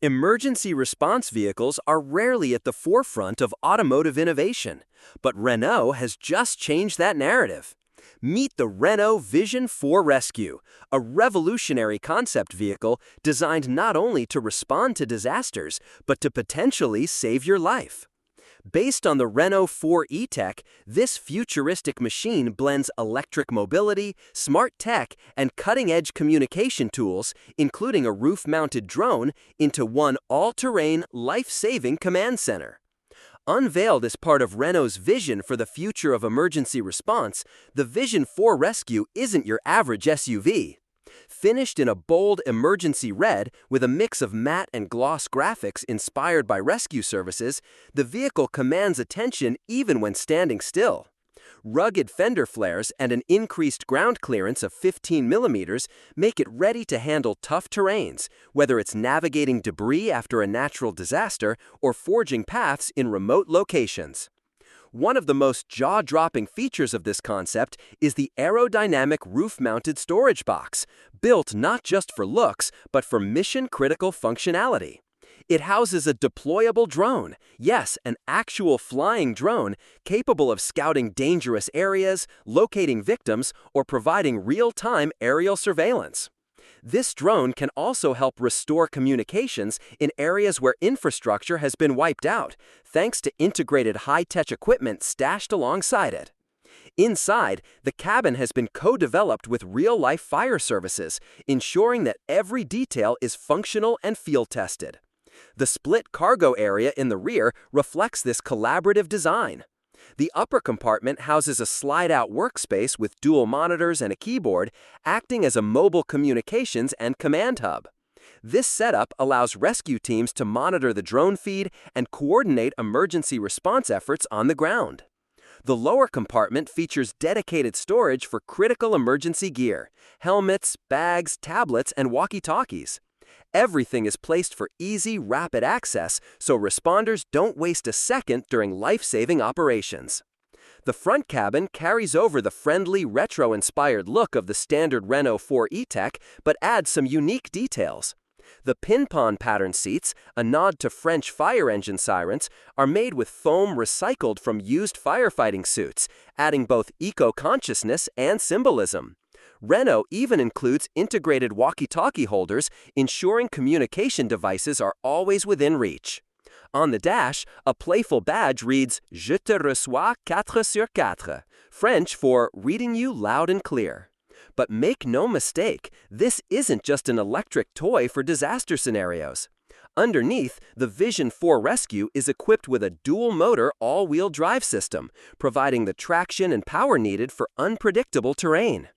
Emergency response vehicles are rarely at the forefront of automotive innovation, but Renault has just changed that narrative. Meet the Renault Vision 4Rescue, a revolutionary concept vehicle designed not only to respond to disasters, but to potentially save your life. Based on the Renault 4 E-Tech, this futuristic machine blends electric mobility, smart tech, and cutting-edge communication tools, including a roof-mounted drone, into one all-terrain, life-saving command center. Unveiled as part of Renault's vision for the future of emergency response, the Vision 4 Rescue isn't your average SUV. Finished in a bold emergency red with a mix of matte and gloss graphics inspired by rescue services, the vehicle commands attention even when standing still. Rugged fender flares and an increased ground clearance of 15 millimeters make it ready to handle tough terrains, whether it's navigating debris after a natural disaster or forging paths in remote locations. One of the most jaw-dropping features of this concept is the aerodynamic roof-mounted storage box, built not just for looks, but for mission-critical functionality. It houses a deployable drone, yes, an actual flying drone, capable of scouting dangerous areas, locating victims, or providing real-time aerial surveillance. This drone can also help restore communications in areas where infrastructure has been wiped out, thanks to integrated high-tech equipment stashed alongside it. Inside, the cabin has been co-developed with real-life fire services, ensuring that every detail is functional and field-tested. The split cargo area in the rear reflects this collaborative design. The upper compartment houses a slide-out workspace with dual monitors and a keyboard, acting as a mobile communications and command hub. This setup allows rescue teams to monitor the drone feed and coordinate emergency response efforts on the ground. The lower compartment features dedicated storage for critical emergency gear: helmets, bags, tablets, and walkie-talkies. Everything is placed for easy, rapid access, so responders don't waste a second during life-saving operations. The front cabin carries over the friendly, retro-inspired look of the standard Renault 4 E-Tech, but adds some unique details. The pin-pon pattern seats, a nod to French fire engine sirens, are made with foam recycled from used firefighting suits, adding both eco-consciousness and symbolism. Renault even includes integrated walkie-talkie holders, ensuring communication devices are always within reach. On the dash, a playful badge reads "Je te reçois 4/4", French for "reading you loud and clear." But make no mistake, this isn't just an electric toy for disaster scenarios. Underneath, the Vision 4 Rescue is equipped with a dual-motor all-wheel drive system, providing the traction and power needed for unpredictable terrain.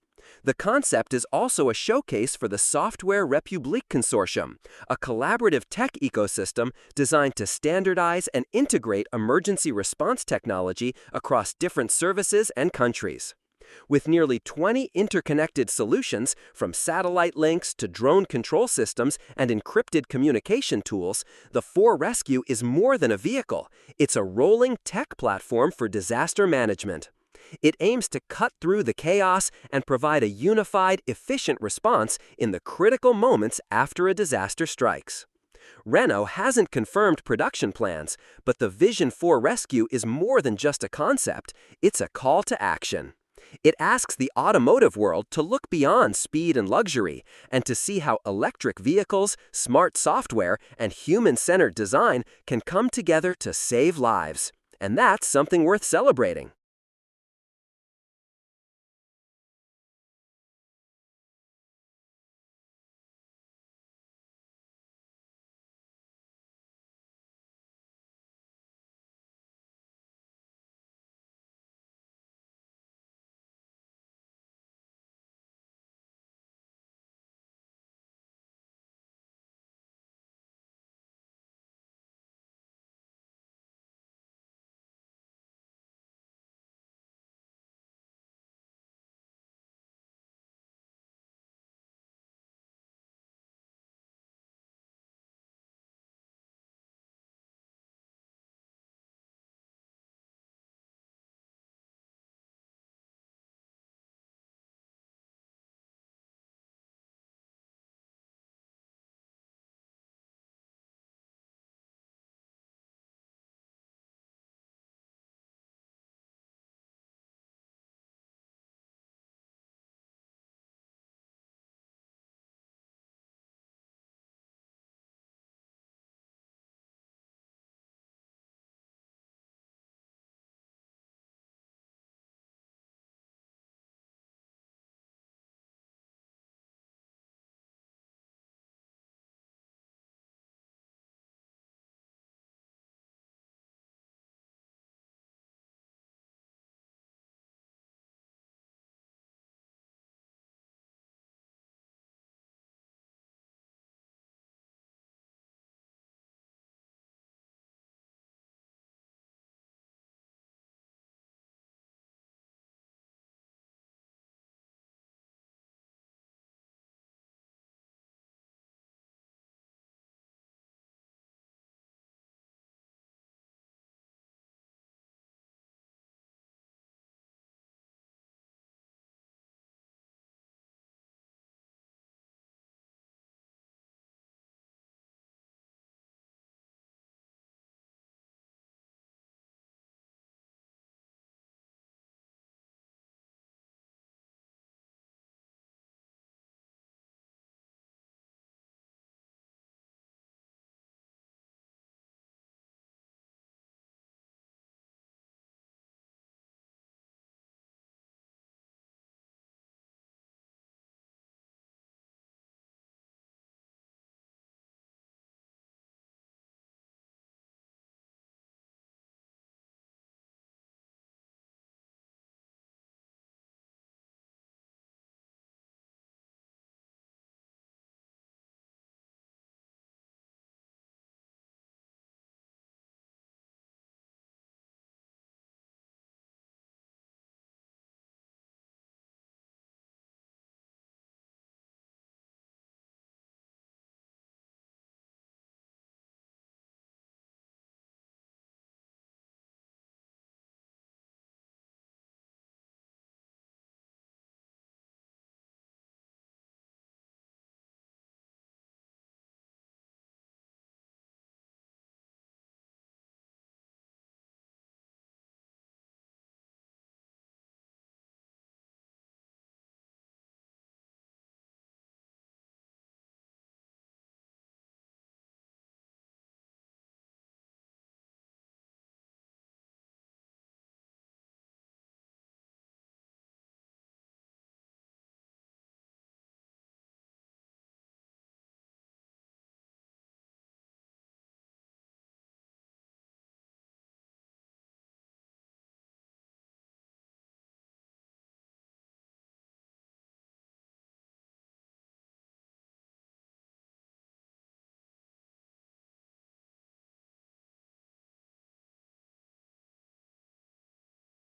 The concept is also a showcase for the Software République Consortium, a collaborative tech ecosystem designed to standardize and integrate emergency response technology across different services and countries. With nearly 20 interconnected solutions, from satellite links to drone control systems and encrypted communication tools, the 4Rescue is more than a vehicle. It's a rolling tech platform for disaster management. It aims to cut through the chaos and provide a unified, efficient response in the critical moments after a disaster strikes. Renault hasn't confirmed production plans, but the Vision 4 Rescue is more than just a concept, it's a call to action. It asks the automotive world to look beyond speed and luxury and to see how electric vehicles, smart software, and human-centered design can come together to save lives. And that's something worth celebrating.